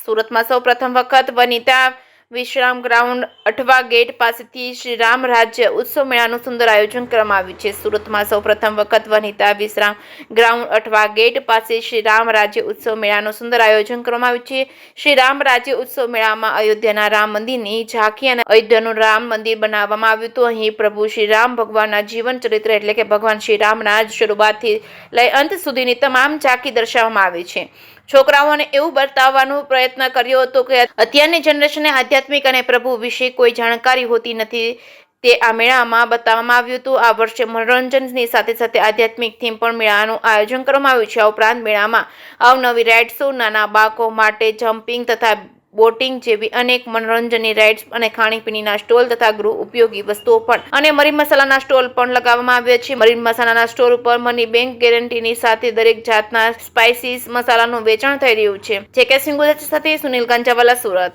સુરતમાં સૌ પ્રથમ વખત વનિતા વિશ્રામ ગ્રાઉન્ડ અઠવા ગેટ પાસેથી શ્રી રામ રાજ્ય ઉત્સવ મેળાનું સુંદર આયોજન કરવામાં આવ્યું છે. સુરતમાં સૌ પ્રથમ વખત વનિતા વિશ્રામ ગ્રાઉન્ડ અઠવા ગેટ પાસે શ્રી રામ રાજ્ય ઉત્સવ મેળાનું સુંદર આયોજન કરવામાં આવ્યું છે. શ્રી રામ રાજ્ય ઉત્સવ મેળામાં અયોધ્યાના રામ મંદિરની ઝાંખી અને અયોધ્યાનું રામ મંદિર બનાવવામાં આવ્યું હતું. અહીં પ્રભુ શ્રી રામ ભગવાનના જીવન ચરિત્ર એટલે કે ભગવાન શ્રી રામના શરૂઆતથી લઈ અંત સુધીની તમામ ઝાંખી દર્શાવવામાં આવી છે. છોકરાઓને એવું બતાવવાનો પ્રયત્ન કર્યો હતો કે અત્યારની જનરેશનને આધ્યાત્મિક અને પ્રભુ વિશે કોઈ જાણકારી હોતી નથી. તે આ મેળામાં બતાવવામાં આવ્યું હતું. આ વર્ષે મનોરંજનની સાથે સાથે આધ્યાત્મિક થીમ પણ મેળાનું આયોજન કરવામાં આવ્યું છે. આ ઉપરાંત મેળામાં અવનવી રાઇડ શો, નાના બાળકો માટે જમ્પિંગ તથા બોટિંગ જેવી અનેક મનોરંજનની રાઇડ્સ અને ખાણીપીણીના સ્ટોલ તથા ગૃહ ઉપયોગી વસ્તુઓ પણ અને મરીન મસાલાના સ્ટોલ પણ લગાવવામાં આવ્યા છે. મરીન મસાલાના સ્ટોર ઉપર મની બેંક ગેરંટીની સાથે દરેક જાતના સ્પાઇસીસ મસાલાનું વેચાણ થઈ રહ્યું છે. જે કે સિંગુ સાથે સુનિલ કાંચાવાલા, સુરત.